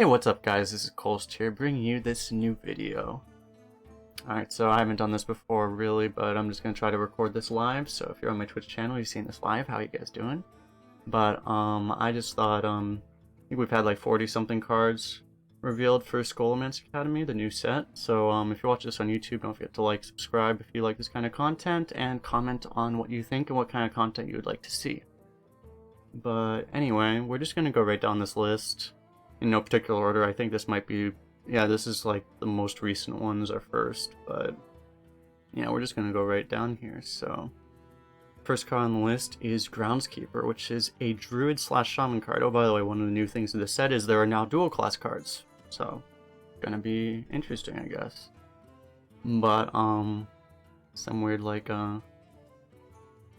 Hey, what's up guys, this is Colst here, bringing you this new video. Alright, so I haven't done this before really, but I'm just going to try to record this live, so if you're on my Twitch channel, you've seen this live, how you guys doing? But, I just thought, I think we've had like 40 something cards revealed for Scholomance Academy, the new set, so if you watch this on YouTube, don't forget to like, subscribe if you like this kind of content, and comment on what you think and what kind of content you would like to see. But anyway, we're just going to go right down this list. In no particular order. I think this might be, yeah, this is like the most recent ones are first, but yeah, we're just gonna go right down here. So first card on the list is Groundskeeper, which is a druid / shaman card. Oh, by the way, one of the new things in the set is there are now dual class cards, so gonna be interesting, I guess. But some weird like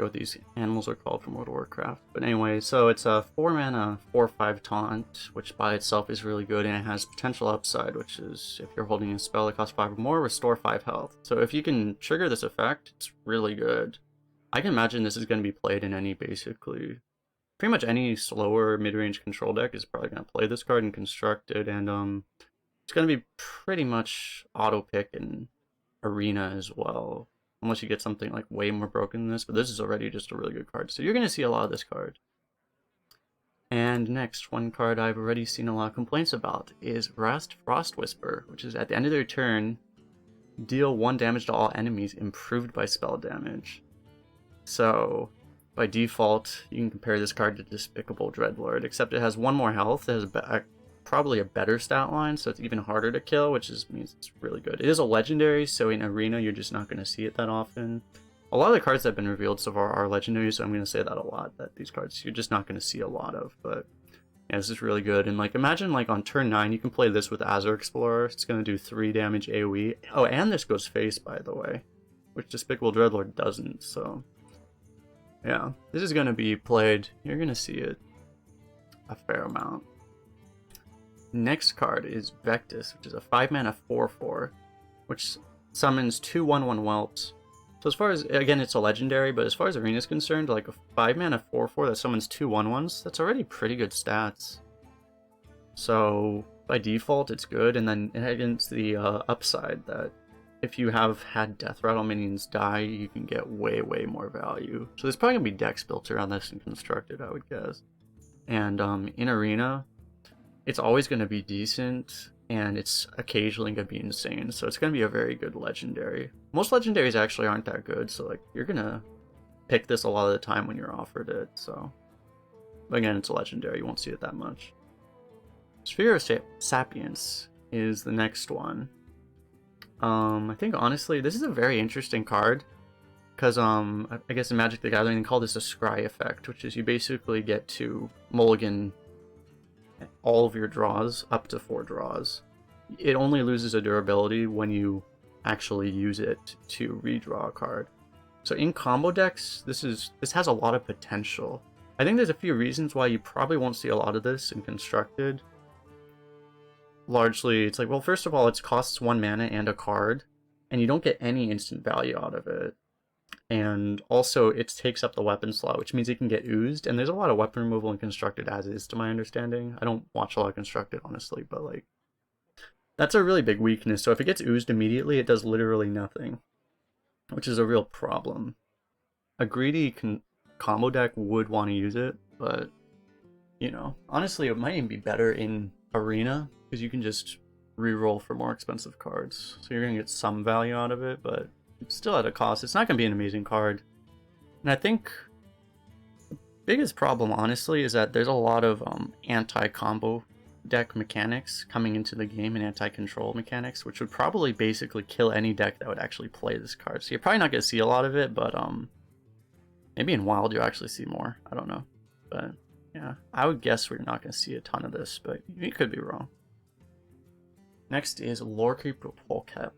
what these animals are called from World of Warcraft. But anyway, so it's a 4 mana 4/5 taunt, which by itself is really good, and it has potential upside, which is if you're holding a spell that costs 5 or more, restore 5 health. So if you can trigger this effect, it's really good. I can imagine this is going to be played in any, basically, pretty much any slower mid-range control deck is probably going to play this card and construct it, and it's going to be pretty much auto-pick in Arena as well. Unless you get something like way more broken than this, but this is already just a really good card. So you're going to see a lot of this card. And next, one card I've already seen a lot of complaints about is Rast Frost Whisper, which is at the end of their turn, deal 1 damage to all enemies improved by spell damage. So by default, you can compare this card to Despicable Dreadlord, except it has 1 more health. It has probably a better stat line, so it's even harder to kill, which means it's really good. It is a legendary, so in Arena you're just not going to see it that often. A lot of the cards that have been revealed so far are legendary, so I'm going to say that a lot, that these cards you're just not going to see a lot of, but yeah, this is really good. And like imagine like on turn 9 you can play this with Azure Explorer. It's going to do 3 damage AoE. Oh, and this goes face, by the way, which Despicable Dreadlord doesn't, so yeah, this is going to be played, you're going to see it a fair amount. Next card is Vectus, which is a 5 mana 4/4, which summons 2 1/1 whelps. So as far as, again, it's a legendary, but as far as Arena is concerned, like a 5 mana 4/4 that summons 2 1/1s, that's already pretty good stats. So by default, it's good, and then against the upside that if you have had Death Rattle minions die, you can get way more value. So there's probably gonna be decks built around this and constructed, I would guess. And in Arena, it's always going to be decent, and it's occasionally going to be insane, so it's going to be a very good legendary. Most legendaries actually aren't that good, so like you're going to pick this a lot of the time when you're offered it, so. But again, it's a legendary, you won't see it that much. Sphere of Sapience is the next one. I think honestly, this is a very interesting card, because I guess in Magic the Gathering they call this a scry effect, which is you basically get to mulligan all of your draws up to 4 draws. It only loses a durability when you actually use it to redraw a card. So in combo decks, this has a lot of potential. I think there's a few reasons why you probably won't see a lot of this in constructed. Largely, it's like, well, first of all, it costs 1 mana and a card, and you don't get any instant value out of it. And also it takes up the weapon slot, which means it can get oozed, and there's a lot of weapon removal in constructed as is, to my understanding. I don't watch a lot of constructed, honestly, but like that's a really big weakness. So if it gets oozed immediately, it does literally nothing, which is a real problem. A greedy combo deck would want to use it, but you know, honestly, it might even be better in Arena because you can just reroll for more expensive cards, so you're gonna get some value out of it, but it's still at a cost. It's not going to be an amazing card. And I think the biggest problem, honestly, is that there's a lot of anti-combo deck mechanics coming into the game, and anti-control mechanics, which would probably basically kill any deck that would actually play this card. So you're probably not going to see a lot of it, but maybe in Wild you'll actually see more. I don't know. But yeah, I would guess we're not going to see a ton of this, but you could be wrong. Next is Lorca Propolcap,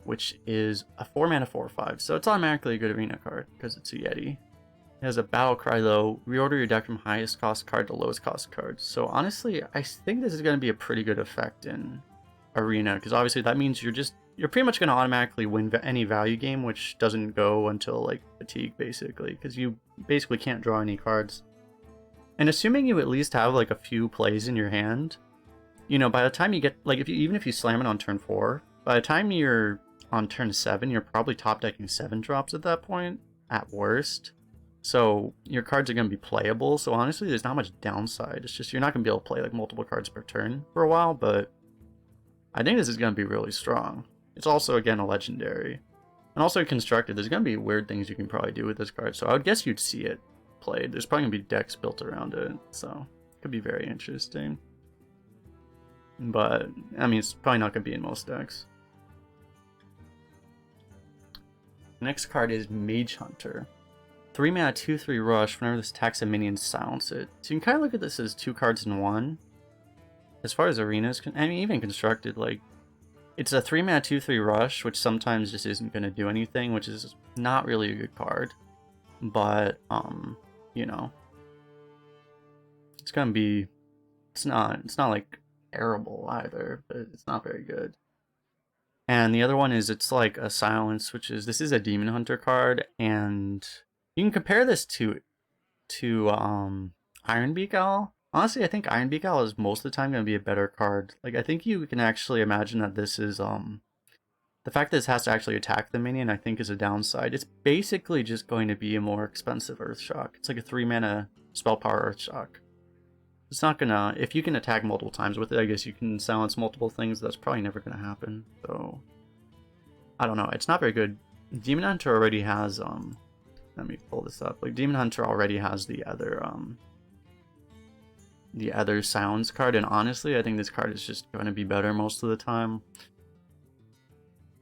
which is a 4 mana 4/5, so it's automatically a good Arena card because it's a Yeti. It has a battle cry though, reorder your deck from highest cost card to lowest cost card. So honestly, I think this is going to be a pretty good effect in Arena, because obviously that means you're pretty much going to automatically win any value game, which doesn't go until like fatigue basically, because you basically can't draw any cards. And assuming you at least have like a few plays in your hand, you know, by the time you get, like, even if you slam it on turn 4, by the time you're on turn 7, you're probably top decking 7 drops at that point, at worst. So your cards are going to be playable. So honestly, there's not much downside. It's just you're not going to be able to play like multiple cards per turn for a while, but I think this is going to be really strong. It's also, again, a legendary. And also constructed, there's going to be weird things you can probably do with this card. So I would guess you'd see it played. There's probably going to be decks built around it. So it could be very interesting. But, I mean, it's probably not going to be in most decks. Next card is Mage Hunter. 3 mana, 2/3 rush. Whenever this attacks a minion, silence it. So you can kind of look at this as 2 cards in 1. As far as arenas, I mean, even constructed, like, it's a 3 mana, 2/3 rush, which sometimes just isn't going to do anything, which is not really a good card. But, you know, it's going to be, it's not like terrible either, but it's not very good. And the other one is, it's like a silence, which is, this is a Demon Hunter card, and you can compare this to Ironbeak Owl. Honestly, I think Ironbeak Owl is most of the time going to be a better card. Like, I think you can actually imagine that this is, the fact that this has to actually attack the minion, I think, is a downside. It's basically just going to be a more expensive Earthshock. It's like a 3 mana spell power Earthshock. It's not gonna, if you can attack multiple times with it, I guess you can silence multiple things. That's probably never gonna happen. So, I don't know. It's not very good. Demon Hunter already has, let me pull this up. Like, Demon Hunter already has the other silence card, and honestly, I think this card is just going to be better most of the time.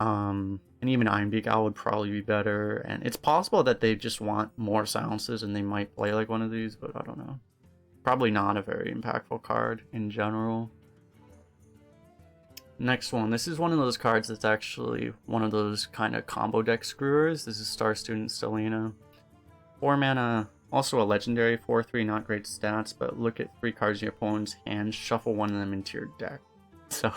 And even Ironbeak Owl would probably be better, and it's possible that they just want more silences and they might play like one of these, but I don't know. Probably not a very impactful card in general. Next one. This is one of those cards that's actually one of those kind of combo deck screwers. This is Star Student Selena. 4 mana, also a legendary, 4/3, not great stats, but look at 3 cards in your opponent's hand, shuffle one of them into your deck. So,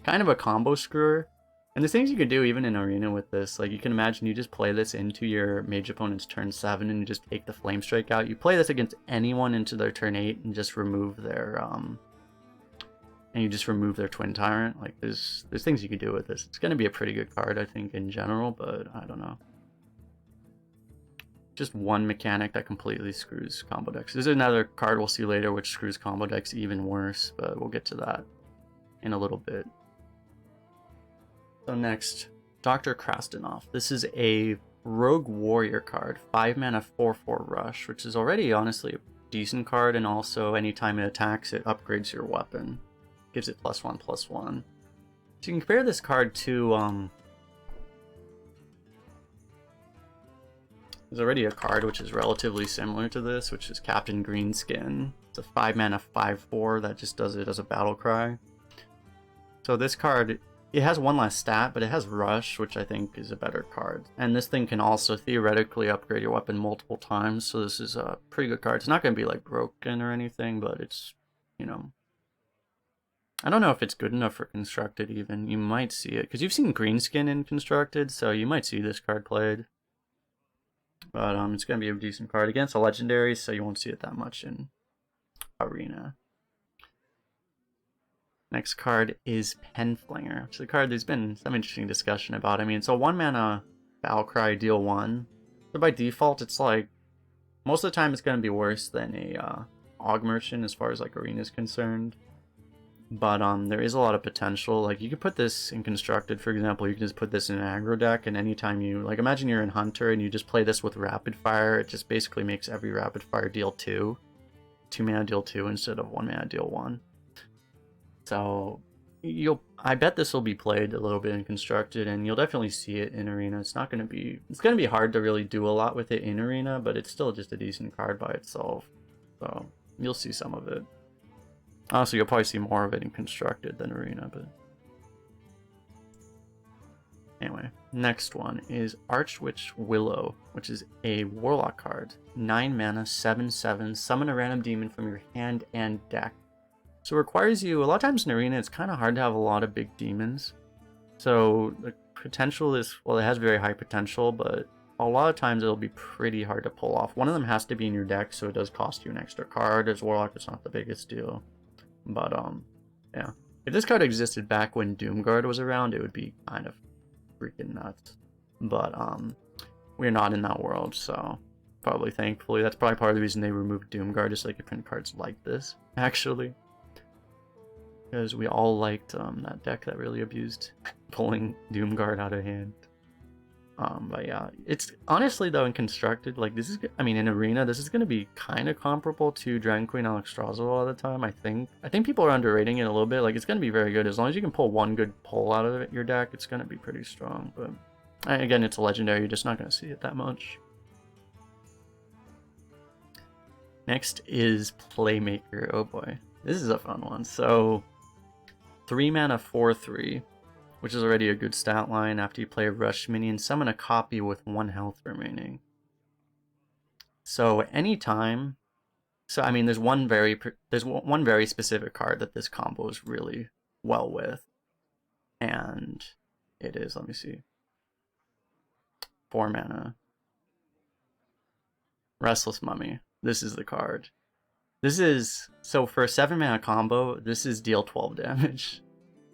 kind of a combo screwer. And there's things you could do even in Arena with this. Like, you can imagine you just play this into your mage opponent's turn 7 and you just take the Flame Strike out. You play this against anyone into their turn 8 and just remove their, Twin Tyrant. Like, there's things you can do with this. It's going to be a pretty good card, I think, in general, but I don't know. Just one mechanic that completely screws combo decks. There's another card we'll see later which screws combo decks even worse, but we'll get to that in a little bit. So next, Dr. Krastenov. This is a Rogue Warrior card, 5 mana, 4/4 rush, which is already honestly a decent card, and also anytime it attacks, it upgrades your weapon. Gives it +1/+1. So you can compare this card to, there's already a card which is relatively similar to this, which is Captain Greenskin. It's a 5 mana, 5/4 that just does it as a battle cry. So this card, it has one less stat, but it has Rush, which I think is a better card. And this thing can also theoretically upgrade your weapon multiple times, so this is a pretty good card. It's not going to be like broken or anything, but it's, you know, I don't know if it's good enough for Constructed even. You might see it, because you've seen Greenskin in Constructed, so you might see this card played. But it's going to be a decent card against a legendary, so you won't see it that much in Arena. Next card is Penflinger, which is a card there's been some interesting discussion about. I mean, it's a 1 mana Battlecry, deal 1. So by default, it's like, most of the time it's going to be worse than a Og Merchant as far as like Arena is concerned. But there is a lot of potential. Like, you could put this in Constructed, for example. You can just put this in an aggro deck, and anytime you, like, imagine you're in Hunter and you just play this with Rapid Fire, it just basically makes every Rapid Fire deal 2. 2 mana deal 2 instead of 1 mana deal 1. So I bet this will be played a little bit in Constructed, and you'll definitely see it in Arena. It's going to be hard to really do a lot with it in Arena, but it's still just a decent card by itself. So you'll see some of it. Honestly, you'll probably see more of it in Constructed than Arena, but anyway. Next one is Archwitch Willow, which is a Warlock card. 9 mana, 7/7, summon a random demon from your hand and deck. So it requires you, a lot of times in Arena, it's kind of hard to have a lot of big demons. So the potential is, well, it has very high potential, but a lot of times it'll be pretty hard to pull off. One of them has to be in your deck, so it does cost you an extra card. As Warlock, it's not the biggest deal. But, yeah. If this card existed back when Doomguard was around, it would be kind of freaking nuts. But we're not in that world, so probably thankfully that's probably part of the reason they removed Doomguard, is so they could print cards like this, actually. Because we all liked that deck that really abused pulling Doomguard out of hand. But yeah, it's honestly though in constructed, like this is, I mean in arena, this is gonna be kind of comparable to Dragon Queen Alexstrasza a lot of the time. I think people are underrating it a little bit. Like it's gonna be very good as long as you can pull one good pull out of your deck. It's gonna be pretty strong. But again, it's a legendary. You're just not gonna see it that much. Next is Playmaker. Oh boy, this is a fun one. So 3 mana 4/3. Which is already a good stat line. After you play a rush minion, summon a copy with 1 health remaining. So anytime, so I mean, there's one very specific card that this combo is really well with, and it is, let me see, 4 mana, Restless Mummy. This is the card. This is, so for a 7 mana combo, this is deal 12 damage.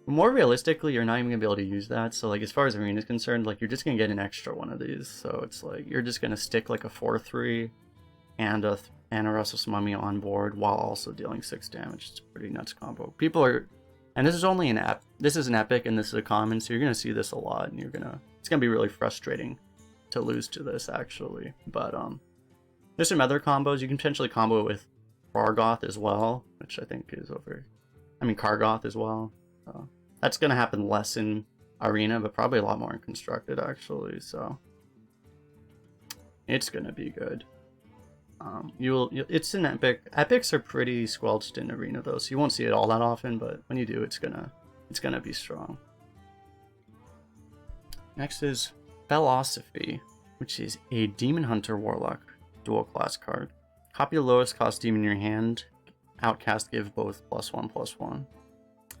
More realistically, you're not even gonna be able to use that. So like as far as arena is concerned, like you're just gonna get an extra one of these. So it's like you're just gonna stick like a 4/3 and a Restless Mummy on board while also dealing 6 damage. It's a pretty nuts combo. People are, and this is only an this is an epic and this is a common, so you're gonna see this a lot, and it's gonna be really frustrating to lose to this actually. But there's some other combos you can potentially combo with Kargoth as well, which I think is Kargoth as well. That's going to happen less in arena, but probably a lot more in constructed actually, so it's going to be good. It's an epic. Epics are pretty squelched in arena though, so you won't see it all that often, but when you do, it's gonna be strong. Next is Philosophy, which is a Demon Hunter Warlock dual class card. Copy the lowest cost demon in your hand. Outcast, give both +1/+1.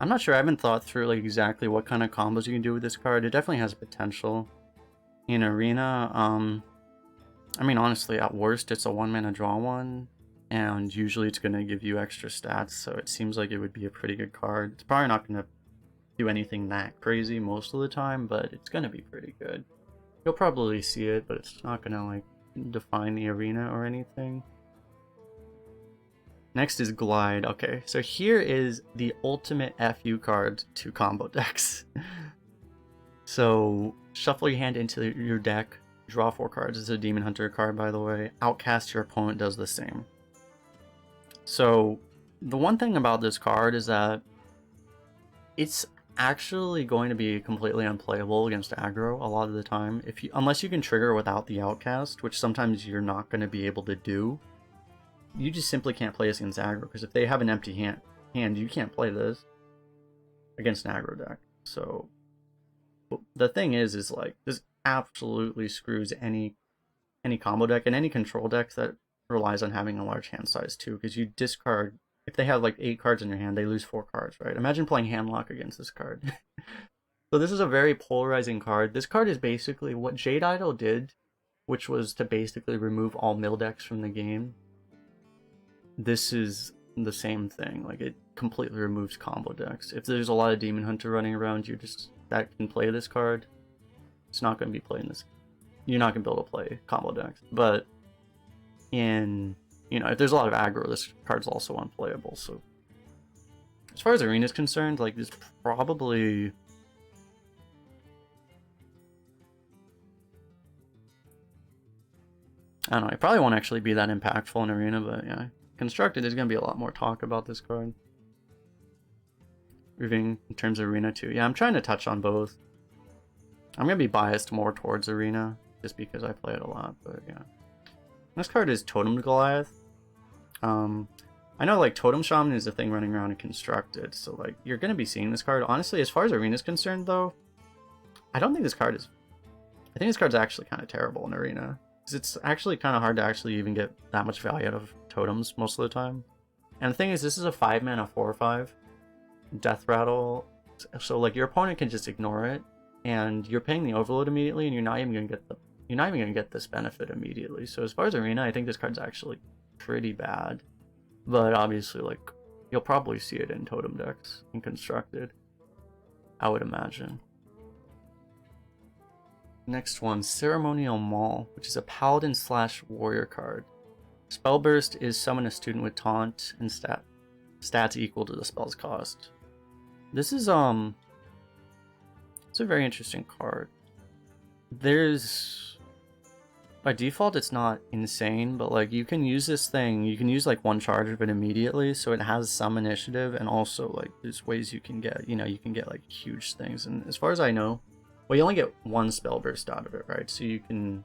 I'm not sure, I haven't thought through like exactly what kind of combos you can do with this card. It definitely has potential in arena. I mean honestly, at worst it's a 1 mana draw one, and usually it's going to give you extra stats, so it seems like it would be a pretty good card. It's probably not going to do anything that crazy most of the time, but it's going to be pretty good. You'll probably see it, but it's not going to like define the arena or anything. Next is Glide. Okay, so here is the ultimate FU card to combo decks. So shuffle your hand into your deck, draw 4 cards. It's a Demon Hunter card, by the way. Outcast, your opponent does the same. So the one thing about this card is that it's actually going to be completely unplayable against aggro a lot of the time, unless you can trigger without the Outcast, which sometimes you're not going to be able to do. You just simply can't play this against aggro, because if they have an empty hand, you can't play this against an aggro deck. So the thing is like this absolutely screws any combo deck and any control deck that relies on having a large hand size too, because you discard, if they have like 8 cards in your hand, they lose 4 cards, right? Imagine playing Handlock against this card. So this is a very polarizing card. This card is basically what Jade Idol did, which was to basically remove all mill decks from the game. This is the same thing. Like, it completely removes combo decks. If there's a lot of Demon Hunter running around you that can play this card, it's not going to be playing this. You're not going to be able to play combo decks. But if there's a lot of aggro, this card's also unplayable. So as far as arena is concerned, like, this probably, I don't know, it probably won't actually be that impactful in arena, but yeah. Constructed, there's going to be a lot more talk about this card. Moving in terms of arena too. Yeah, I'm trying to touch on both. I'm going to be biased more towards arena, just because I play it a lot, but yeah. This card is Totem Goliath. I know like Totem Shaman is a thing running around in constructed, so like you're going to be seeing this card. Honestly, as far as arena is concerned though, I don't think this card is... I think this card's actually kind of terrible in arena. It's actually kind of hard to actually even get that much value out of totems most of the time. And the thing is, this is a 5 mana 4/5 death rattle, so like your opponent can just ignore it, and you're paying the overload immediately, and you're not even gonna get this benefit immediately. So as far as arena, I think this card's actually pretty bad. But obviously, like, You'll probably see it in totem decks in constructed, I would imagine. Next one, Ceremonial Mall, which is a paladin / warrior card. Spellburst is summon a student with taunt and stats equal to the spell's cost. This is it's a very interesting card. By default it's not insane, but like you can use this thing, you can use like one charge of it immediately, so it has some initiative, and also like there's ways you can get, you can get like huge things. And as far as I know, well, you only get one spell burst out of it, right? So you can,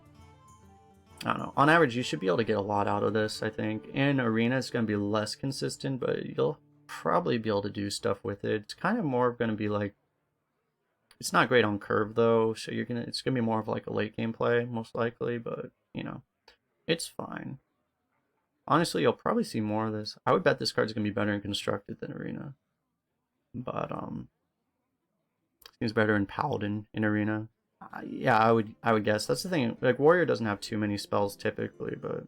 I don't know, on average you should be able to get a lot out of this. I think in arena it's going to be less consistent, but you'll probably be able to do stuff with it. It's kind of more going to be like, it's not great on curve though, so it's gonna be more of like a late game play most likely, but it's fine. Honestly, you'll probably see more of this. I would bet this card's gonna be better in constructed than arena, but seems better in paladin in arena. Yeah, I would guess. That's the thing. Like warrior doesn't have too many spells typically, but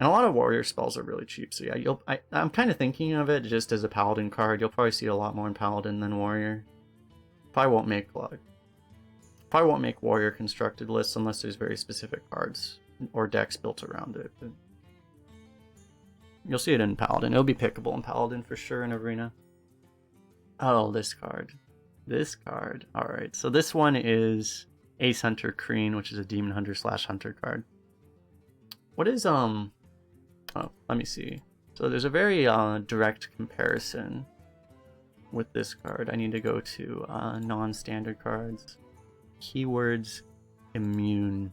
and a lot of warrior spells are really cheap. So yeah, I'm kind of thinking of it just as a paladin card. You'll probably see a lot more in paladin than warrior. Probably won't make warrior constructed lists unless there's very specific cards or decks built around it. But you'll see it in paladin. It'll be pickable in paladin for sure in arena. Oh, this card. Alright, so this one is Ace Hunter Creen, which is a Demon Hunter / Hunter card. What is oh, let me see. So there's a very direct comparison with this card. I need to go to non-standard cards. Keywords immune.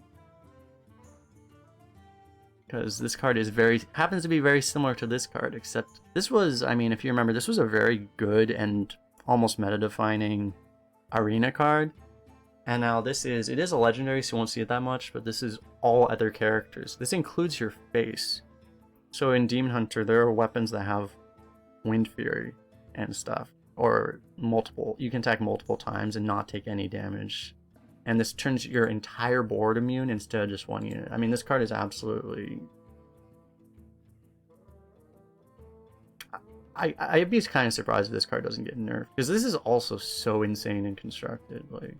Because this card is happens to be very similar to this card, except this was, I mean, if you remember, this was a very good and almost meta-defining arena card. And now it is a legendary, so you won't see it that much, but this is all other characters. This includes your face. So in Demon Hunter, there are weapons that have Wind Fury and stuff, or you can attack multiple times and not take any damage. And this turns your entire board immune instead of just one unit. I mean, this card is absolutely... I'd be kind of surprised if this card doesn't get nerfed, because this is also so insane and constructed. Like,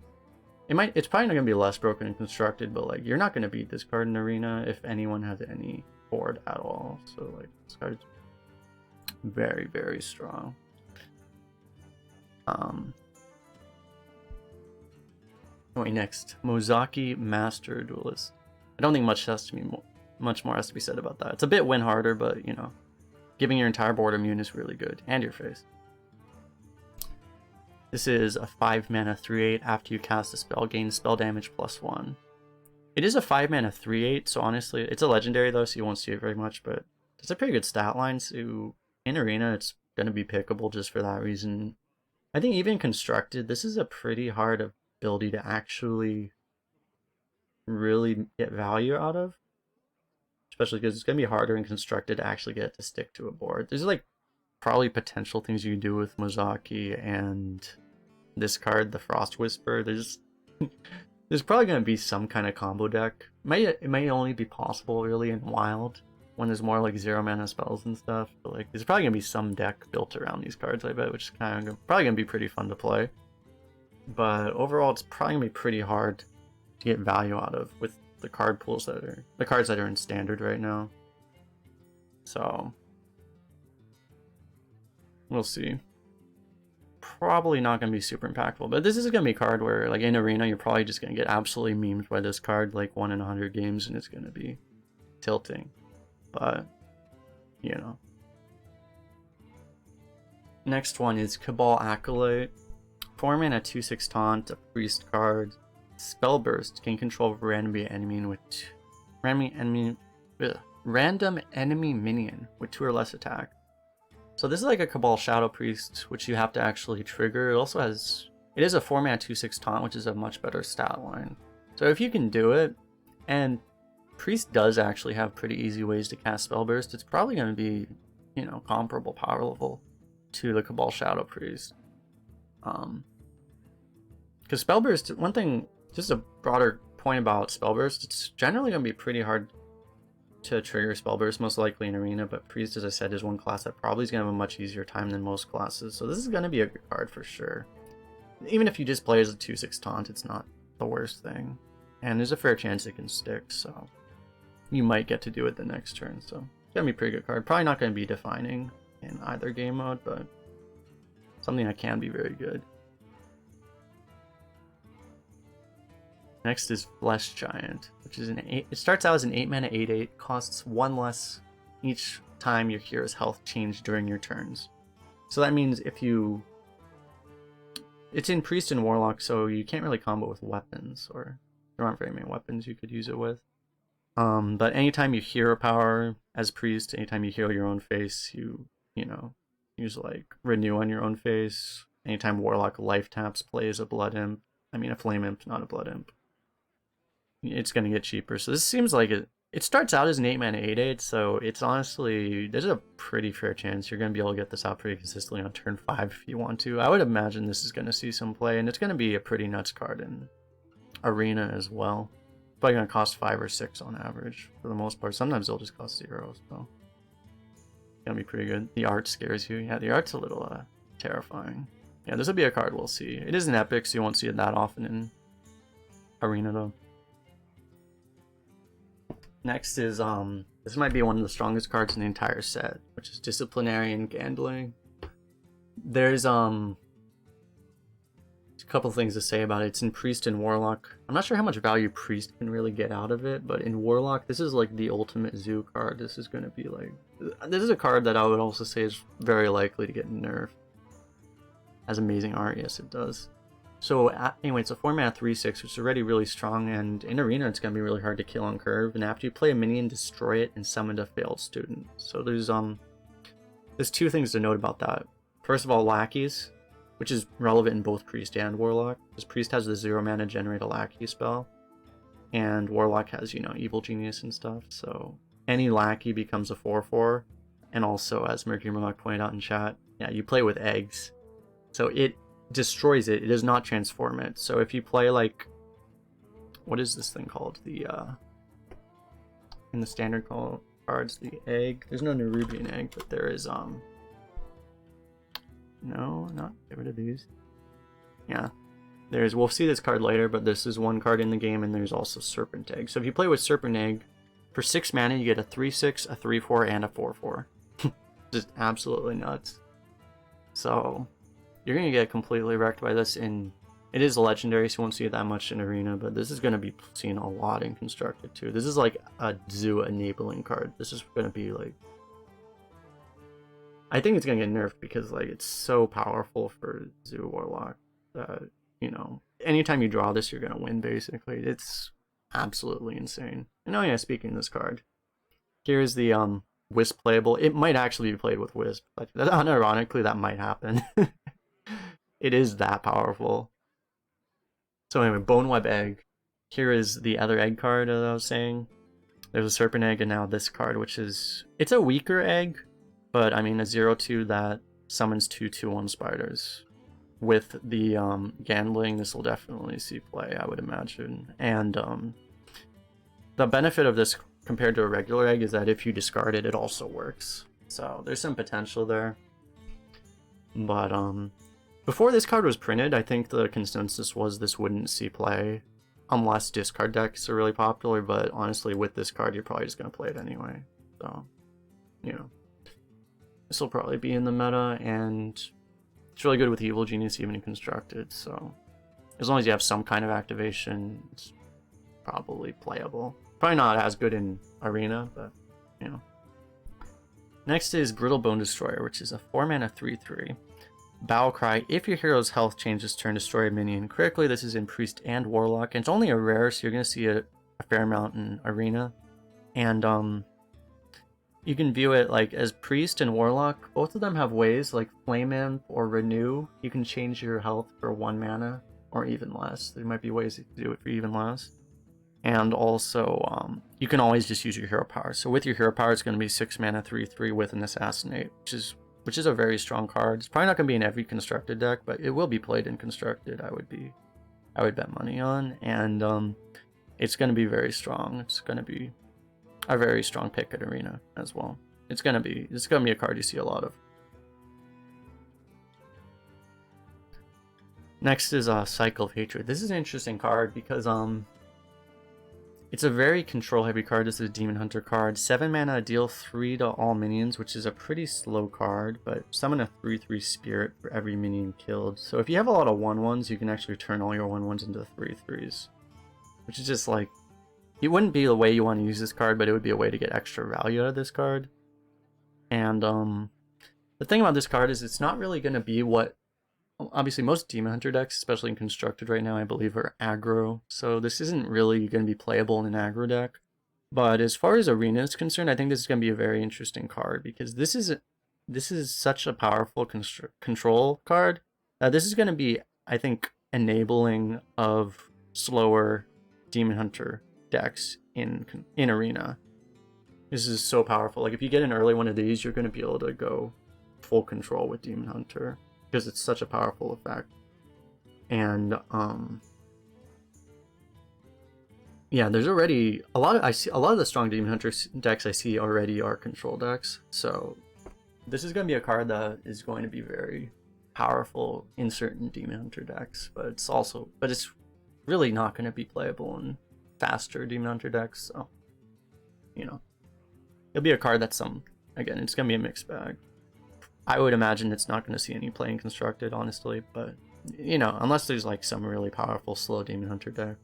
it's probably not going to be less broken and constructed, but like, you're not going to beat this card in arena if anyone has any board at all. So like, this card is very, very strong. Next, Mozaki Master Duelist. I don't think much more has to be said about that. It's a bit win harder, but giving your entire board immune is really good, and your face. This is a 5-mana 3/8. After you cast a spell, gain spell damage +1. It is a 5-mana 3/8, so honestly, it's a legendary though, so you won't see it very much, but it's a pretty good stat line, so in arena it's going to be pickable just for that reason. I think even constructed, this is a pretty hard ability to actually really get value out of. Especially because it's going to be harder in constructed to actually get it to stick to a board. There's like probably potential things you can do with Mozaki and this card, the Frost Whisper. There's probably going to be some kind of combo deck. It may only be possible really in Wild when there's more like 0-mana spells and stuff. But like there's probably going to be some deck built around these cards, I bet, which is probably going to be pretty fun to play. But overall, it's probably going to be pretty hard to get value out of with the cards that are in standard right now. So we'll see. Probably not going to be super impactful, but this is going to be a card where like in arena you're probably just going to get absolutely memed by this card like 1 in 100 games, and it's going to be tilting. But next one is Cabal Acolyte. 4-mana 2/6 taunt, a priest card. Spellburst can control random enemy minion with 2 or less attack. So this is like a Cabal Shadow Priest, which you have to actually trigger. It is a 4-mana 2/6 taunt, which is a much better stat line. So if you can do it, and Priest does actually have pretty easy ways to cast Spellburst, it's probably going to be, comparable power level to the Cabal Shadow Priest. Because Spellburst, one thing, just a broader point about Spellburst, it's generally going to be pretty hard to trigger Spellburst, most likely in Arena, but Priest, as I said, is one class that probably is going to have a much easier time than most classes, so this is going to be a good card for sure. Even if you just play as a 2/6 taunt, it's not the worst thing. And there's a fair chance it can stick, so you might get to do it the next turn, so it's going to be a pretty good card. Probably not going to be defining in either game mode, but something that can be very good. Next is Flesh Giant, which is an 8. It starts out as an 8 mana 8/8, costs 1 less each time your hero's health changed during your turns. So that means if you... It's in Priest and Warlock, so you can't really combo with weapons, or there aren't very many weapons you could use it with. But anytime you hero power as Priest, anytime you heal your own face, you know, use like Renew on your own face. Anytime Warlock life taps plays a Blood Imp, I mean a Flame Imp, not a Blood Imp, it's going to get cheaper. So this seems like it starts out as an 8 mana 8/8, so it's honestly, there's a pretty fair chance you're going to be able to get this out pretty consistently on turn 5 if you want to. I would imagine this is going to see some play, and it's going to be a pretty nuts card in Arena as well. Probably going to cost 5 or 6 on average for the most part. Sometimes it'll just cost 0, so it's going to be pretty good. The art scares you. Yeah, the art's a little terrifying. Yeah, this will be a card we'll see. It is an epic, so you won't see it that often in Arena though. Next is, this might be one of the strongest cards in the entire set, which is Disciplinarian Gambling. There's a couple things to say about it. It's in Priest and Warlock. I'm not sure how much value Priest can really get out of it, but in Warlock, this is like the ultimate zoo card. This is going to be like... This is a card that I would also say is very likely to get nerfed. Has amazing art, yes it does. So anyway, it's a 4 mana 3/6, which is already really strong, and in Arena it's going to be really hard to kill on curve, and after you play a minion, destroy it and summon a failed student. So there's 2 things to note about that. First of all, lackeys, which is relevant in both Priest and Warlock, because Priest has the 0 mana generate a lackey spell, and Warlock has, you know, Evil Genius and stuff, so any lackey becomes a 4/4, and also, as Mercury Murloc pointed out in chat, yeah, you play with eggs, so it destroys it. It does not transform it. So if you play like, what is this thing called? The in the standard cards, the egg. There's no Nerubian egg, but there is no, not get rid of these. Yeah, there's. We'll see this card later, but this is one card in the game, and there's also Serpent Egg. So if you play with Serpent Egg, for 6 mana you get a 3/6, a 3/4, and a 4/4. Just absolutely nuts. So you're going to get completely wrecked by this in... It is legendary, so you won't see it that much in Arena, but this is going to be seen a lot in Constructed too. This is like a zoo enabling card. This is going to be like... I think it's going to get nerfed because like it's so powerful for Zoo Warlock that, you know, anytime you draw this, you're going to win basically. It's absolutely insane. And oh yeah, speaking of this card, here's the Wisp playable. It might actually be played with Wisp. Like, unironically, that might happen. It is that powerful. So anyway, Boneweb Egg. Here is the other egg card that I was saying. There's a Serpent Egg, and now this card, which is... It's a weaker egg, but I mean a 0/2 that summons 2/2/1 spiders. With the Gambling, this will definitely see play, I would imagine. And the benefit of this compared to a regular egg is that if you discard it, it also works. So there's some potential there. But before this card was printed, I think the consensus was this wouldn't see play unless discard decks are really popular, but honestly with this card you're probably just going to play it anyway. So, you know, this will probably be in the meta, and it's really good with Evil Genius even in Constructed, so as long as you have some kind of activation, it's probably playable. Probably not as good in Arena, but, you know. Next is Brittle Bone Destroyer, which is a 4 mana 3/3. Battle Cry. If your hero's health changes turn, destroy a minion critically. This is in Priest and Warlock, and it's only a rare, so you're going to see a fair amount in Arena. And you can view it like as Priest and Warlock. Both of them have ways, like Flame Imp or Renew. You can change your health for 1 mana or even less. There might be ways to do it for even less. And also, you can always just use your hero power. So with your hero power, it's going to be 6 mana 3/3 with an Assassinate, which is a very strong card. It's probably not going to be in every Constructed deck, but it will be played in Constructed. I would bet money on, and it's going to be very strong. It's going to be a very strong pick at Arena as well. It's gonna be a card you see a lot of. Next is Cycle of Hatred. This is an interesting card because it's a very control heavy card. This is a Demon Hunter card. 7 mana, deal 3 to all minions, which is a pretty slow card, but summon a 3/3 spirit for every minion killed. So if you have a lot of 1/1s, you can actually turn all your 1/1s into 3/3s. Which is just like, it wouldn't be the way you want to use this card, but it would be a way to get extra value out of this card. And the thing about this card is it's not really going to be what, obviously most Demon Hunter decks, especially in Constructed right now, I believe are aggro. So this isn't really going to be playable in an aggro deck. But as far as Arena is concerned, I think this is going to be a very interesting card because this is such a powerful control card. This is going to be, I think, enabling of slower Demon Hunter decks in Arena. This is so powerful. Like if you get an early one of these, you're going to be able to go full control with Demon Hunter because it's such a powerful effect. And yeah, there's already a lot of the strong Demon Hunter decks I see already are control decks. So this is going to be a card that is going to be very powerful in certain Demon Hunter decks, but it's really not going to be playable in faster Demon Hunter decks. So, you know, it'll be a card that's again, it's going to be a mixed bag. I would imagine it's not going to see any play in Constructed, honestly, but, you know, unless there's like some really powerful slow Demon Hunter deck.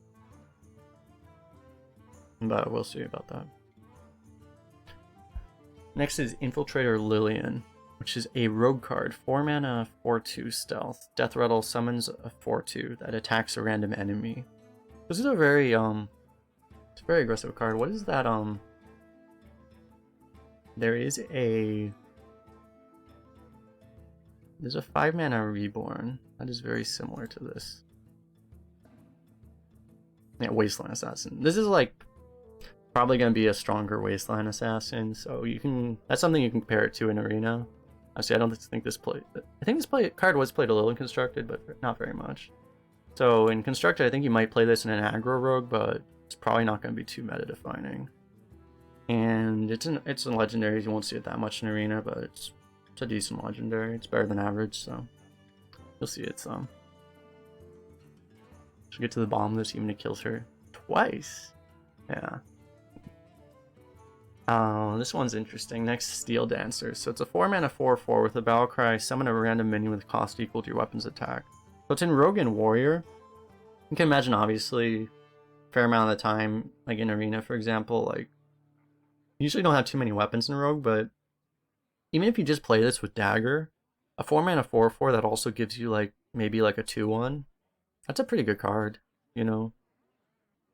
But we'll see about that. Next is Infiltrator Lillian, which is a rogue card. 4 mana, 4/2 stealth. Death Rattle summons a 4/2 that attacks a random enemy. This is a very it's a very aggressive card. What is that? There's a 5 mana Reborn that is very similar to this. Yeah, Wasteland Assassin. This is like probably going to be a stronger Wasteland Assassin, so that's something you can compare it to in Arena. Actually, I don't think this card was played a little in Constructed, but not very much. So in Constructed, I think you might play this in an aggro rogue, but it's probably not going to be too meta defining. And it's a legendary. You won't see it that much in Arena, but it's a decent legendary. It's better than average, so you'll see it some. She'll get to the bottom of this, even it kills her twice. Yeah. This one's interesting. Next, Steel Dancer. So it's a 4 mana 4/4 with a battle cry. Summon a random minion with cost equal to your weapon's attack. So it's in Rogue and Warrior. You can imagine, obviously, a fair amount of the time, like in Arena, for example, like you usually don't have too many weapons in Rogue, but even if you just play this with Dagger, a 4 mana 4/4 that also gives you like maybe like a 2/1, that's a pretty good card, you know.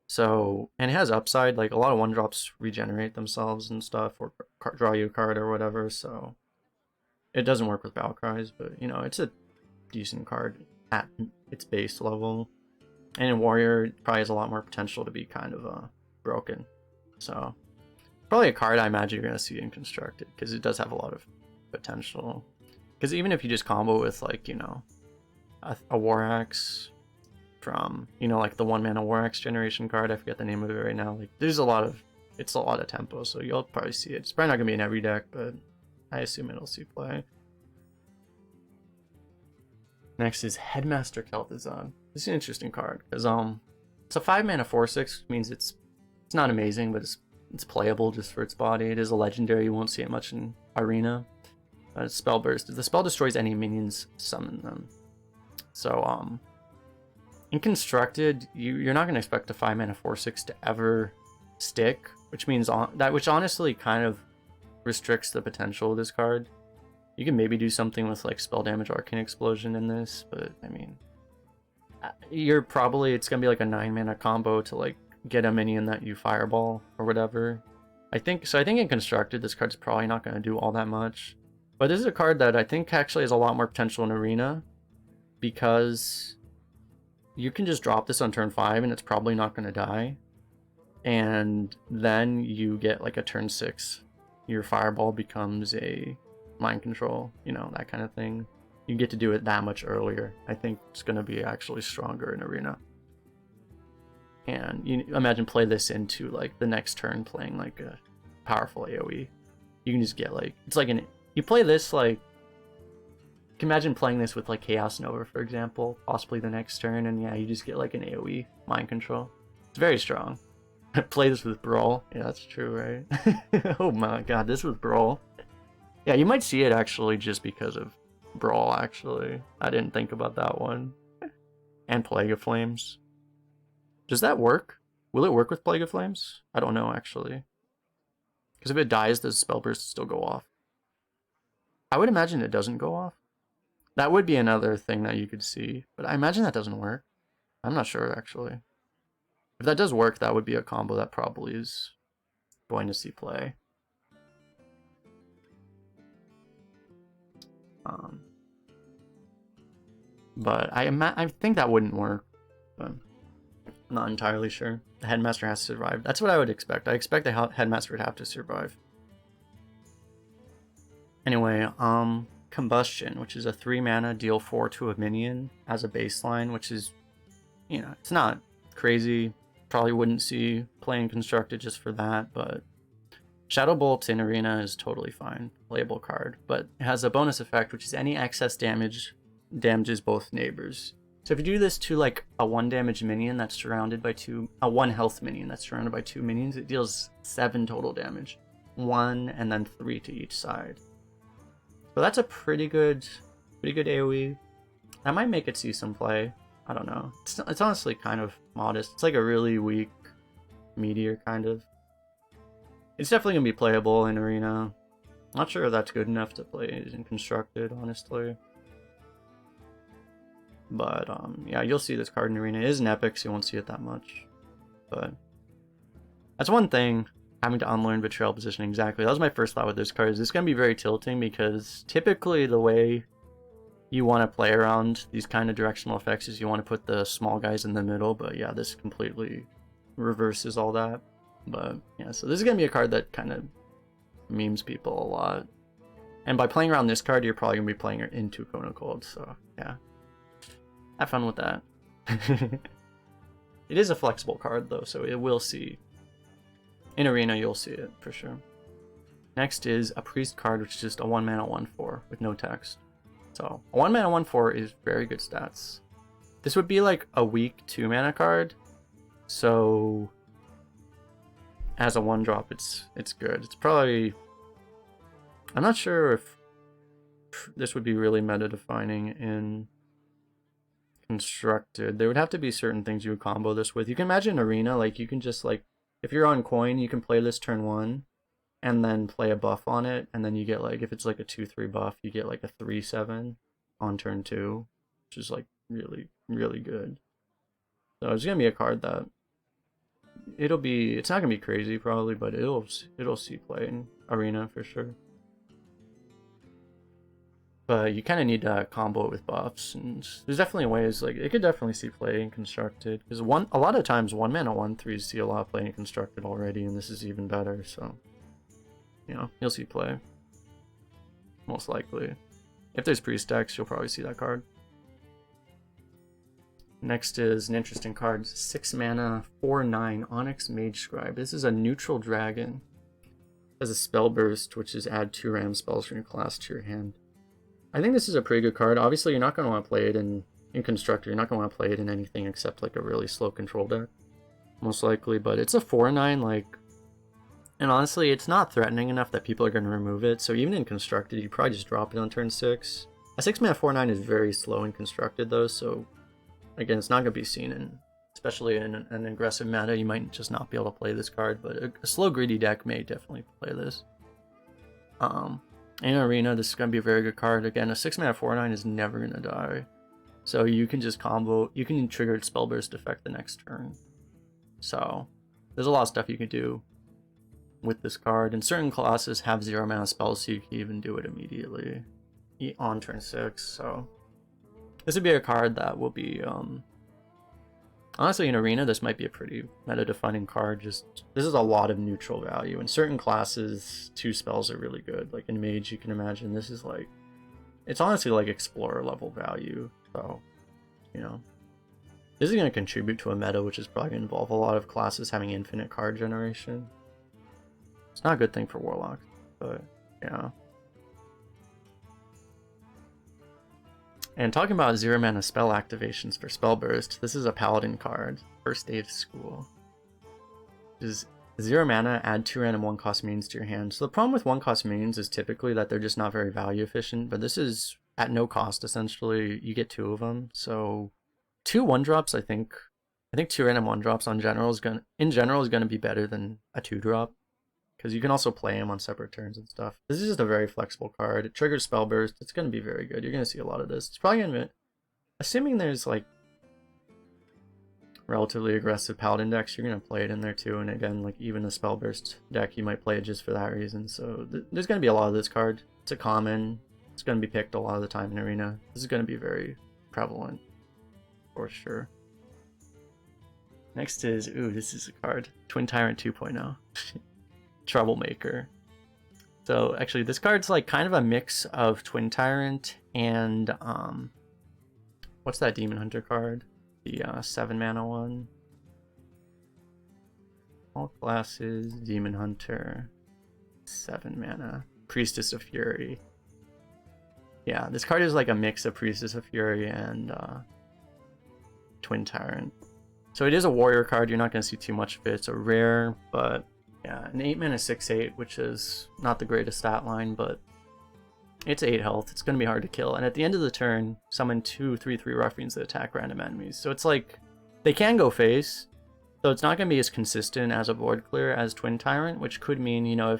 So, and it has upside, like a lot of 1-drops regenerate themselves and stuff, or draw you a card or whatever, so it doesn't work with battle cries, but you know, it's a decent card at its base level. And in Warrior, it probably has a lot more potential to be kind of broken. So, probably a card I imagine you're going to see in Constructed, because it does have a lot of potential. Because even if you just combo with, like, you know, a War Axe from, you know, like the 1 mana War Axe generation card, I forget the name of it right now. Like, it's a lot of tempo, so you'll probably see it. It's probably not going to be in every deck, but I assume it'll see play. Next is Headmaster Kethuzad. This is an interesting card because it's a 5 mana 4/6, means it's not amazing, but it's playable just for its body. It is a legendary. You won't see it much in Arena. It's Spell Burst. The spell destroys any minions, summon them. So in Constructed, you're not going to expect a 5 mana 4/6 to ever stick, which means which honestly kind of restricts the potential of this card. You can maybe do something with like spell damage, Arcane Explosion in this, but I mean, it's gonna be like a 9 mana combo to like get a minion that you fireball or whatever. I think in Constructed, this card's probably not gonna do all that much, but this is a card that I think actually has a lot more potential in Arena, because you can just drop this on turn 5 and it's probably not gonna die, and then you get like a turn 6, your fireball becomes a mind control, you know, that kind of thing. You get to do it that much earlier. I think it's going to be actually stronger in Arena. And you imagine play this into like the next turn playing like a powerful AoE. You can just get like, it's like you play this like, you can imagine playing this with like Chaos Nova, for example, possibly the next turn, and yeah, you just get like an AoE mind control. It's very strong. Play this with Brawl. Yeah, that's true, right? Oh my god, this with Brawl. Yeah, you might see it actually just because of Brawl, actually. I didn't think about that one. And Plague of Flames. Does that work? Will it work with Plague of Flames? I don't know, actually. Because if it dies, does Spell Burst still go off? I would imagine it doesn't go off. That would be another thing that you could see. But I imagine that doesn't work. I'm not sure, actually. If that does work, that would be a combo that probably is going to see play. But I think that wouldn't work. But I'm not entirely sure. The headmaster has to survive. That's what I would expect. I expect the headmaster would have to survive. Anyway, combustion, which is a 3 mana, deal 4 to a minion as a baseline, which is, you know, it's not crazy. Probably wouldn't see playing constructed just for that, but Shadow Bolt in Arena is totally fine, playable card, but it has a bonus effect, which is any excess damage damages both neighbors. So if you do this to like a 1 damage minion that's surrounded by a 1 health minion that's surrounded by 2 minions, it deals 7 total damage, 1 and then 3 to each side. So that's a pretty good AoE. That might make it see some play. I don't know. It's honestly kind of modest. It's like a really weak meteor, kind of. It's definitely going to be playable in Arena. Not sure if that's good enough to play in Constructed, honestly. But, yeah, you'll see this card in Arena. It is an epic, so you won't see it that much. But that's one thing, having to unlearn Betrayal Positioning. Exactly. That was my first thought with this card. It's going to be very tilting, because typically the way you want to play around these kind of directional effects is you want to put the small guys in the middle, but yeah, this completely reverses all that. But yeah, so this is going to be a card that kind of memes people a lot. And by playing around this card, you're probably going to be playing into Cone of Cold, so yeah. Have fun with that. It is a flexible card though, so it will see. In Arena, you'll see it for sure. Next is a Priest card, which is just a 1 mana 1/4 with no text. So, a 1 mana 1/4 is very good stats. This would be like a weak 2 mana card. So, as a 1-drop, it's good. It's probably... I'm not sure if this would be really meta-defining in Constructed. There would have to be certain things you would combo this with. You can imagine Arena, like, you can just, like... If you're on coin, you can play this turn 1. And then play a buff on it, and then you get like, if it's like a 2/3 buff, you get like a 3/7 on turn 2, which is like really, really good. So it's gonna be a card that it's not gonna be crazy probably, but it'll see play in Arena for sure. But you kind of need to combo it with buffs, and there's definitely ways, like, it could definitely see play in Constructed, because a lot of times 1 mana 1/3s see a lot of play in Constructed already, and this is even better, so. You know, you'll see play. Most likely. If there's Priest decks, you'll probably see that card. Next is an interesting card. 6 mana, 4/9, Onyx Mage Scribe. This is a neutral dragon. It has a spell burst, which is add 2 random spells from your class to your hand. I think this is a pretty good card. Obviously, you're not going to want to play it in Constructor. You're not going to want to play it in anything except like a really slow control deck. Most likely, but it's a 4/9, like... And honestly, it's not threatening enough that people are going to remove it, so even in Constructed, you probably just drop it on turn 6. A 6 mana 4/9 is very slow in Constructed though, so again, it's not going to be seen in, especially in an aggressive meta, you might just not be able to play this card, but a slow greedy deck may definitely play this. In Arena, this is going to be a very good card. Again, a 6 mana 4/9 is never going to die, so you can just combo, you can trigger its spell burst effect the next turn. So there's a lot of stuff you can do with this card, and certain classes have 0 mana spells, so you can even do it immediately on turn 6. So this would be a card that will be honestly in Arena, this might be a pretty meta defining card. Just this is a lot of neutral value. In certain classes 2 spells are really good, like in Mage you can imagine this is like, it's honestly like Explorer level value. So you know, this is going to contribute to a meta which is probably going to involve a lot of classes having infinite card generation. It's not a good thing for warlocks, but yeah. And talking about 0 mana spell activations for spell burst, this is a paladin card, First Day of School. Which is 0 mana, add 2 random 1 cost minions to your hand. So the problem with 1 cost minions is typically that they're just not very value efficient, but this is at no cost essentially. You get 2 of them. So 2 1-drops, I think 2 random 1-drops in general is gonna be better than a 2-drop. Because you can also play them on separate turns and stuff. This is just a very flexible card. It triggers spell burst. It's going to be very good. You're going to see a lot of this. It's probably going to be, assuming there's like relatively aggressive paladin decks, you're going to play it in there too. And again, like even a spell burst deck, you might play it just for that reason. So there's going to be a lot of this card. It's a common. It's going to be picked a lot of the time in Arena. This is going to be very prevalent for sure. Next is, this is a card. Twin Tyrant 2.0. Troublemaker. So actually this card's like kind of a mix of Twin Tyrant and what's that Demon Hunter card? The 7 mana one. All classes, Demon Hunter, 7 mana. Priestess of Fury. Yeah, this card is like a mix of Priestess of Fury and Twin Tyrant. So it is a warrior card, you're not going to see too much of it. It's a rare, but yeah, an 8 mana 6/8, which is not the greatest stat line, but it's 8 health. It's going to be hard to kill. And at the end of the turn, summon 2 3/3 ruffians that attack random enemies. So it's like, they can go face, so it's not going to be as consistent as a board clear as Twin Tyrant, which could mean, you know,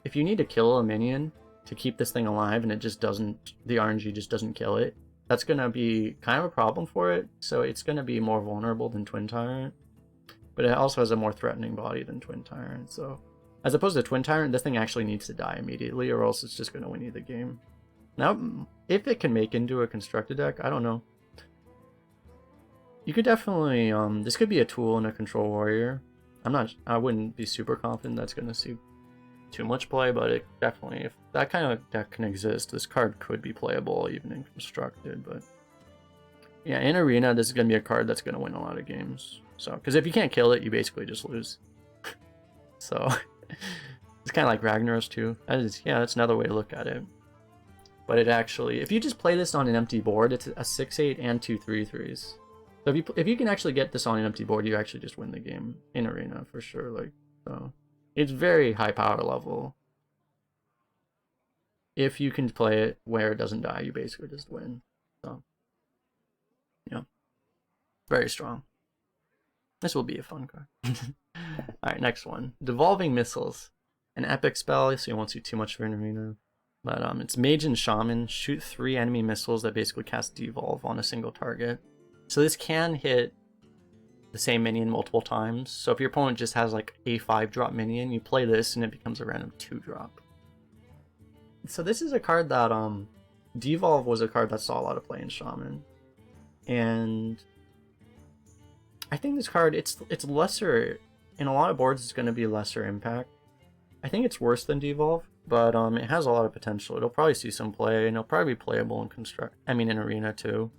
if you need to kill a minion to keep this thing alive and it just doesn't, the RNG just doesn't kill it, that's going to be kind of a problem for it. So it's going to be more vulnerable than Twin Tyrant. But it also has a more threatening body than Twin Tyrant, so as opposed to Twin Tyrant, this thing actually needs to die immediately, or else it's just going to win you the game. Now, if it can make into a constructed deck, I don't know. You could definitely, this could be a tool in a control warrior. I wouldn't be super confident that's going to see too much play, but it definitely, if that kind of deck can exist, this card could be playable even in constructed. But yeah, in Arena, this is going to be a card that's going to win a lot of games. So, because if you can't kill it, you basically just lose. So, it's kind of like Ragnaros too. That's another way to look at it. But it actually, if you just play this on an empty board, it's a 6/8 and 2 3/3s. So if you can actually get this on an empty board, you actually just win the game in Arena for sure. Like, so it's very high power level. If you can play it where it doesn't die, you basically just win. So, yeah, very strong. This will be a fun card. Alright, next one. Devolving Missiles. An epic spell, so you won't see too much for an Arena. But it's Mage and Shaman. Shoot 3 enemy missiles that basically cast Devolve on a single target. So this can hit the same minion multiple times. So if your opponent just has like a 5-drop minion, you play this and it becomes a random 2-drop. So this is a card that, Devolve was a card that saw a lot of play in Shaman. And I think this card, it's lesser, in a lot of boards it's going to be lesser impact. I think it's worse than Devolve, but it has a lot of potential. It'll probably see some play, and it'll probably be playable in in Arena too.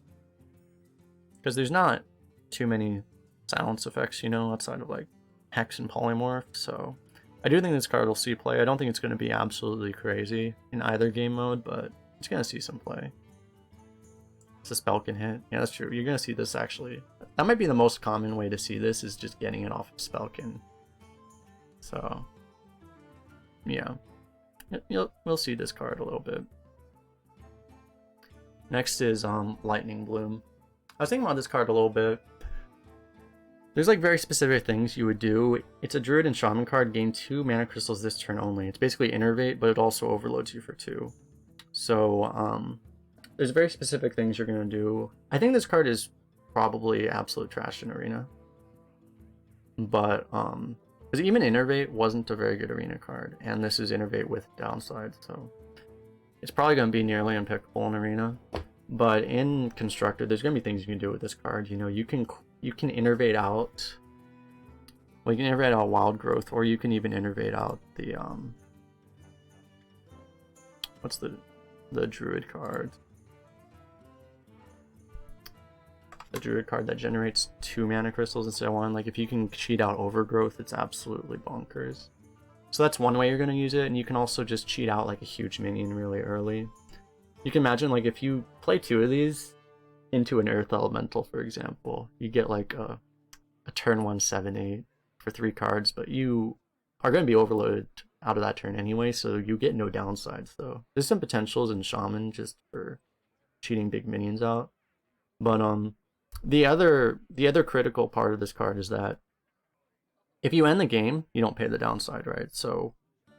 Because there's not too many silence effects, you know, outside of like Hex and Polymorph, so I do think this card will see play. I don't think it's going to be absolutely crazy in either game mode, but it's going to see some play. So spell can hit. Yeah, that's true. You're going to see this actually. That might be the most common way to see this, is just getting it off of Spellkin. So, yeah. We'll see this card a little bit. Next is Lightning Bloom. I was thinking about this card a little bit. There's like very specific things you would do. It's a Druid and Shaman card. Gain 2 mana crystals this turn only. It's basically Innervate, but it also overloads you for 2. So, there's very specific things you're going to do. I think this card is probably absolute trash in Arena. But, because even Innervate wasn't a very good Arena card, and this is Innervate with downside, so it's probably going to be nearly unpickable in Arena. But in Constructed, there's going to be things you can do with this card. You know, you can Innervate out, well, you can Innervate out Wild Growth, or you can even Innervate out the, what's the Druid card? The Druid card that generates 2 mana crystals instead of 1. Like, if you can cheat out Overgrowth, it's absolutely bonkers. So that's one way you're going to use it, and you can also just cheat out like a huge minion really early. You can imagine like if you play 2 of these into an Earth Elemental, for example, you get like a turn 1 7/8 for 3 cards, but you are going to be overloaded out of that turn anyway, so you get no downside. So there's some potentials in Shaman just for cheating big minions out. But the other critical part of this card is that if you end the game, you don't pay the downside, right? So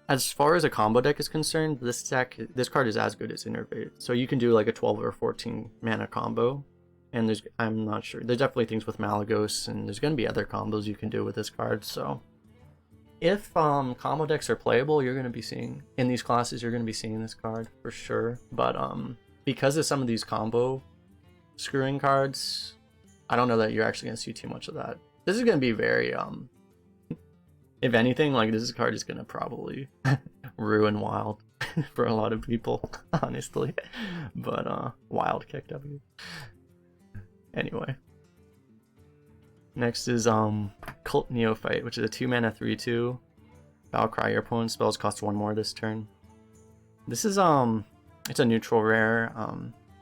as far as a combo deck is concerned, this card is as good as Innervate. So you can do like a 12 or 14 mana combo. And I'm not sure. There's definitely things with Malagos, and there's going to be other combos you can do with this card. So if combo decks are playable, you're going to be seeing, in these classes, you're going to be seeing this card for sure. But because of some of these combo screwing cards, I don't know that you're actually going to see too much of that. This is going to be very, if anything, like this card is going to probably ruin Wild for a lot of people, honestly. But Wild kick W. Anyway. Next is Cult Neophyte, which is a 2 mana 3/2. Valcry, your opponent's spells cost 1 more this turn. This is it's a neutral rare.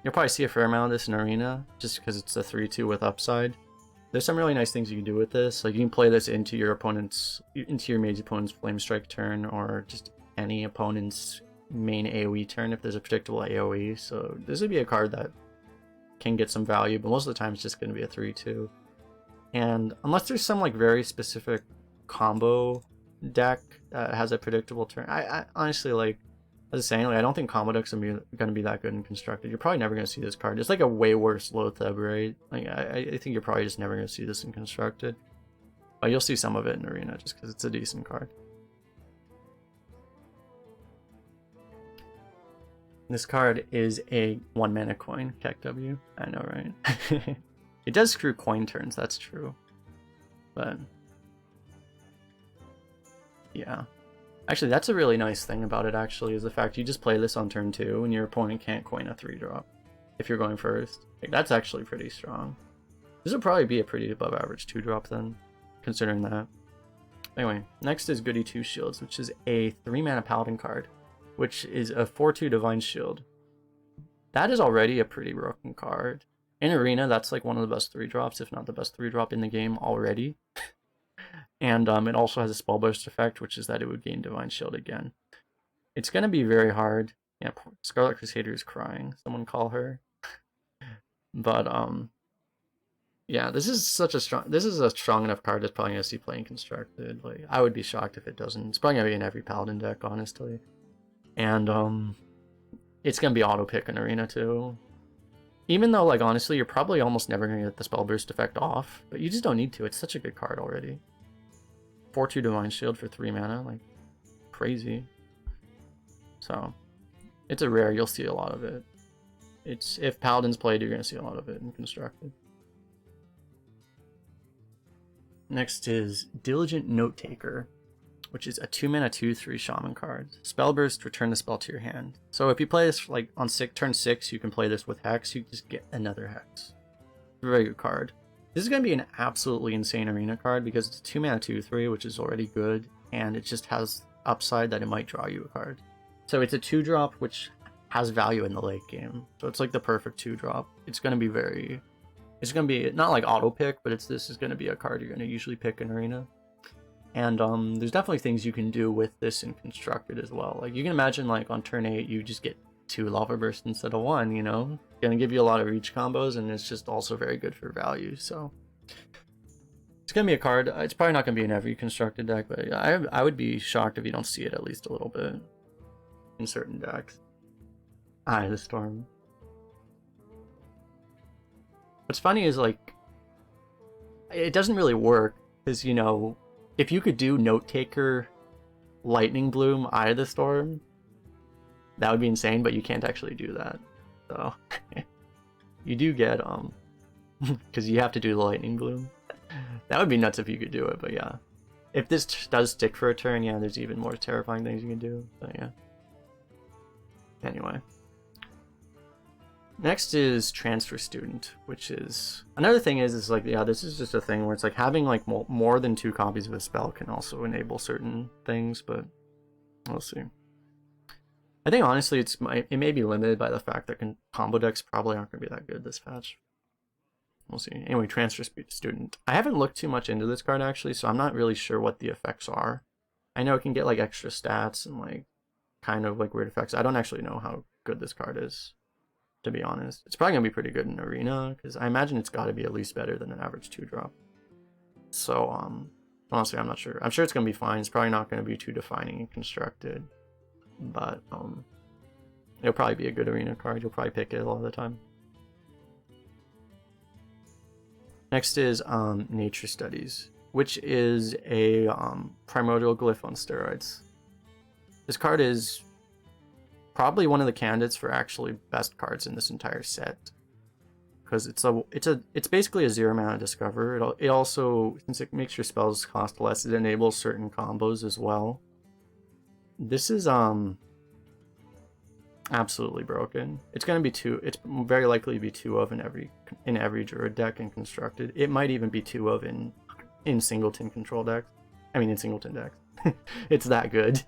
You'll probably see a fair amount of this in Arena, just because it's a 3/2 with upside. There's some really nice things you can do with this. Like you can play this into your mage opponent's Flame Strike turn, or just any opponent's main AoE turn if there's a predictable AoE. So this would be a card that can get some value, but most of the time it's just going to be a 3/2. And unless there's some like very specific combo deck that has a predictable turn, I honestly, like I was saying, like I don't think combo decks are going to be that good in constructed. You're probably never going to see this card. It's like a way worse Lotheb, right? Like I think you're probably just never going to see this in constructed. But you'll see some of it in Arena just because it's a decent card. This card is a 1 mana coin, KW. I know, right? It does screw coin turns, that's true. But yeah. Actually, that's a really nice thing about it, actually, is the fact you just play this on turn 2 and your opponent can't coin a 3-drop if you're going first. Like, that's actually pretty strong. This would probably be a pretty above average 2-drop then, considering that. Anyway, next is Goody 2 Shields, which is a 3 mana paladin card, which is a 4/2 Divine Shield. That is already a pretty broken card. In Arena, that's like one of the best 3-drops, if not the best 3-drop in the game already. And it also has a spell burst effect, which is that it would gain Divine Shield again. It's going to be very hard. Yeah, Scarlet Crusader is crying. Someone call her. But yeah, this is a strong enough card that's probably going to see playing constructed. Like, I would be shocked if it doesn't. It's probably going to be in every paladin deck, honestly. And it's going to be auto pick in Arena too. Even though, like, honestly, you're probably almost never going to get the spell burst effect off, but you just don't need to. It's such a good card already. 4/2 Divine Shield for 3 mana, like, crazy. So, it's a rare. You'll see a lot of it. If Paladin's played, you're going to see a lot of it in Constructed. Next is Diligent Notetaker, which is a 2 mana 2/3 Shaman card. Spell burst, return the spell to your hand. So if you play this like on turn 6, you can play this with Hex. You just get another Hex. Very good card. This is going to be an absolutely insane Arena card because it's a 2 mana 2/3, which is already good, and it just has upside that it might draw you a card. So it's a 2-drop which has value in the late game. So it's like the perfect 2-drop. It's going to be not like auto pick, but this is going to be a card you're going to usually pick in Arena. And there's definitely things you can do with this in Constructed as well. Like you can imagine, like on turn 8, you just get 2 Lava Burst instead of 1. You know, gonna give you a lot of reach combos, and it's just also very good for value. So it's gonna be a card. It's probably not gonna be in every Constructed deck, but I would be shocked if you don't see it at least a little bit in certain decks. Eye of the Storm. What's funny is like it doesn't really work because, you know, if you could do Notetaker, Lightning Bloom, Eye of the Storm, that would be insane, but you can't actually do that. So you do get because you have to do the Lightning Bloom. That would be nuts if you could do it, but yeah. If this does stick for a turn, yeah, there's even more terrifying things you can do. But yeah. Anyway. Next is Transfer Student, which is another thing is like, yeah, this is just a thing where it's like having like more than 2 copies of a spell can also enable certain things, but We'll see. I think honestly it may be limited by the fact that combo decks probably aren't going to be that good this patch. We'll see. Anyway, transfer student. I haven't looked too much into this card actually, so I'm not really sure what the effects are. I know it can get like extra stats and like kind of like weird effects. I don't actually know how good this card is, to be honest. It's probably going to be pretty good in Arena, because I imagine it's got to be at least better than an average 2-drop. So, honestly, I'm not sure. I'm sure it's going to be fine. It's probably not going to be too defining and constructed. But, it'll probably be a good Arena card. You'll probably pick it a lot of the time. Next is Nature Studies, which is a primordial glyph on steroids. This card is probably one of the candidates for actually best cards in this entire set, because it's basically a 0-mana discover. It also, since it makes your spells cost less, it enables certain combos as well. This is absolutely broken. It's going to be two. It's very likely to be 2 of in every druid deck and constructed. It might even be 2 of in singleton control decks. I mean in singleton decks. It's that good.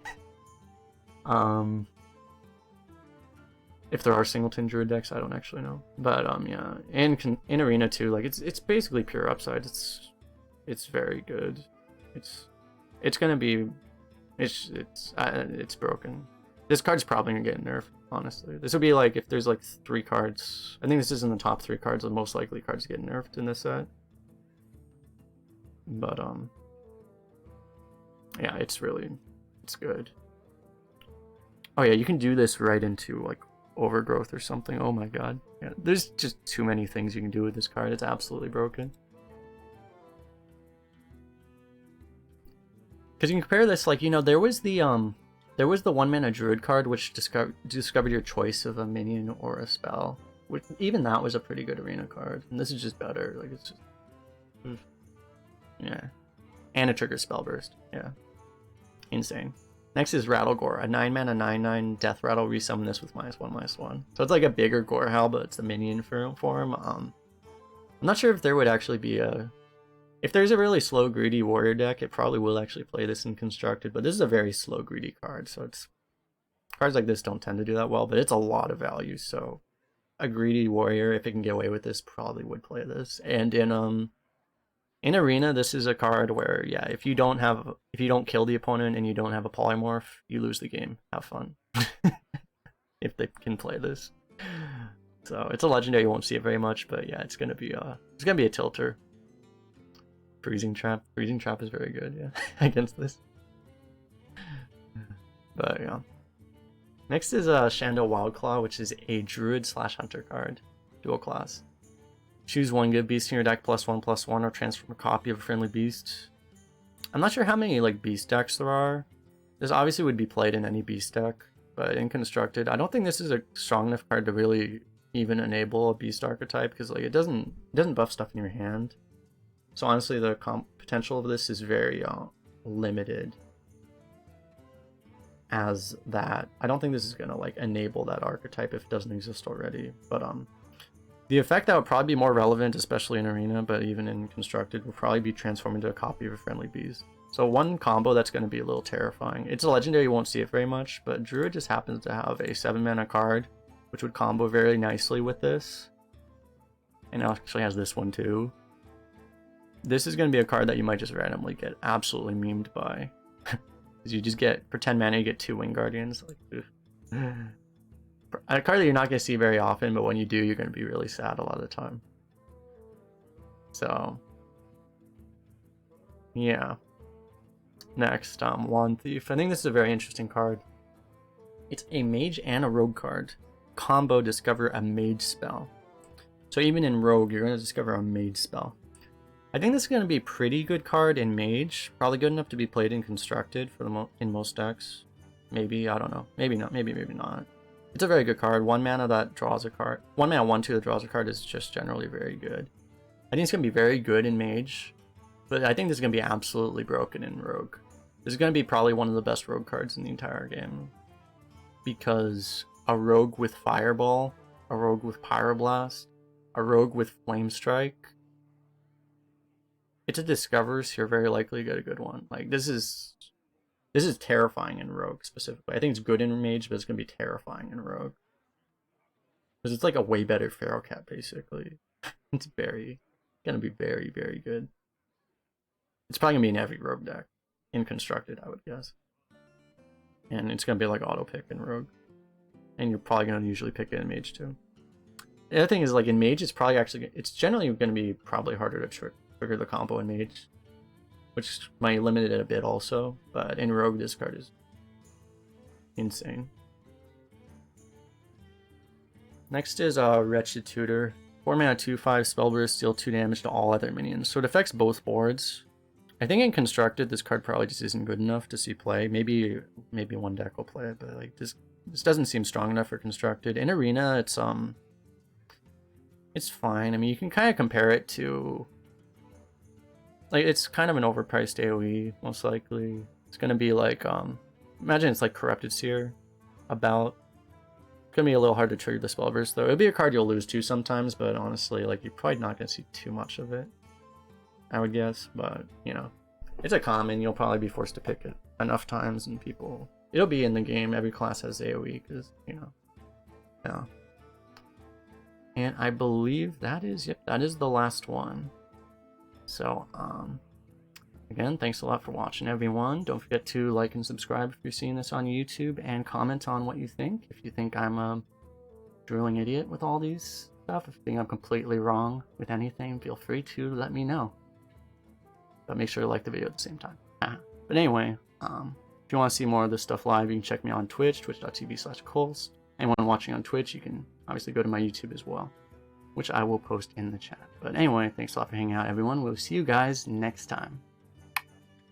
If there are singleton druid decks, I don't actually know. But yeah, and in Arena too, like it's basically pure upside. It's very good. It's gonna be it's broken. This card's probably gonna get nerfed, honestly. This would be like if there's like 3 cards. I think this is in the top 3 cards of most likely cards to get nerfed in this set. But yeah, it's good. Oh yeah, you can do this right into like overgrowth or something. Oh my god. Yeah, there's just too many things you can do with this card. It's absolutely broken. Because you can compare this, like, you know, there was the 1-mana druid card which discovered your choice of a minion or a spell. Which, even that was a pretty good Arena card. And this is just better. Like, it's just, yeah. And it triggers spell burst. Yeah. Insane. Next is Rattle Gore, a 9-mana 9/9 death rattle. Resummon this with -1/1. So it's like a bigger Gore Howl, but it's the minion form. I'm not sure if there would actually be if there's a really slow greedy warrior deck, it probably will actually play this in constructed. But this is a very slow greedy card, so cards like this don't tend to do that well. But it's a lot of value, so a greedy warrior, if it can get away with this, probably would play this. And in Arena, this is a card where, yeah, if you don't kill the opponent and you don't have a polymorph, you lose the game. Have fun. If they can play this. So it's a legendary, you won't see it very much, but yeah, it's gonna be a tilter. Freezing Trap is very good, yeah, against this. But yeah. Next is Shanda Wildclaw, which is a druid/hunter card, dual class. Choose 1 good beast in your deck, +1/+1, or transform a copy of a friendly beast. I'm not sure how many like beast decks there are. This obviously would be played in any beast deck, but in constructed, I don't think this is a strong enough card to really even enable a beast archetype, because like it doesn't buff stuff in your hand. So honestly, the potential of this is very limited. As that, I don't think this is gonna like enable that archetype if it doesn't exist already. But the effect that would probably be more relevant, especially in Arena, but even in constructed, will probably be transformed into a copy of a friendly beast. So one combo that's going to be a little terrifying. It's a legendary, you won't see it very much, but Druid just happens to have a 7-mana card, which would combo very nicely with this. And it actually has this one too. This is going to be a card that you might just randomly get absolutely memed by. Because you just get, for 10 mana, you get 2 Wing Guardians. Like, a card that you're not going to see very often, but when you do, you're going to be really sad a lot of the time. So, yeah. Next, Wand Thief. I think this is a very interesting card. It's a mage and a rogue card. Combo discover a mage spell. So even in rogue, you're going to discover a mage spell. I think this is going to be a pretty good card in mage. Probably good enough to be played in constructed for in most decks. Maybe, I don't know. Maybe not. Maybe not. It's a very good card. 1 mana that draws a card. 1 mana 1/2 that draws a card is just generally very good. I think it's going to be very good in mage. But I think this is going to be absolutely broken in rogue. This is going to be probably one of the best rogue cards in the entire game. Because a rogue with Fireball, a rogue with Pyroblast, a rogue with Flame Strike. It's a Discover, so you're very likely to get a good one. Like, this is This is terrifying in Rogue specifically. I think it's good in Mage, but it's going to be terrifying in Rogue. Because it's like a way better Feral Cat, basically. It's going to be very, very good. It's probably going to be in every Rogue deck. In Constructed, I would guess. And it's going to be like auto pick in Rogue. And you're probably going to usually pick it in Mage too. The other thing is, like in Mage, it's generally going to be probably harder to trigger the combo in Mage, which might limit it a bit also. But in Rogue, this card is insane. Next is Wretched Tutor. 4 mana 2/5 Spellburst, deal 2 damage to all other minions. So it affects both boards. I think in Constructed, this card probably just isn't good enough to see play. Maybe one deck will play it, but like this doesn't seem strong enough for Constructed. In Arena, it's fine. I mean, you can kind of compare it to, like, it's kind of an overpriced AoE, most likely. It's gonna be like imagine it's like Corrupted Seer, about. It's gonna be a little hard to trigger the Spellburst though. It'll be a card you'll lose to sometimes, but honestly, like, you're probably not gonna see too much of it, I would guess. But you know, it's a common. You'll probably be forced to pick it enough times, and it'll be in the game. Every class has AoE, because you know, yeah. And I believe that is the last one. So again, thanks a lot for watching, everyone. Don't forget to like and subscribe if you're seeing this on YouTube, and comment on what you think. If you think I'm a drooling idiot with all these stuff, if you think I'm completely wrong with anything, feel free to let me know. But make sure to like the video at the same time. But anyway, if you want to see more of this stuff live, you can check me on Twitch, twitch.tv/Coles. Anyone watching on Twitch, you can obviously go to my YouTube as well, which I will post in the chat. But anyway, thanks a lot for hanging out, everyone. We'll see you guys next time.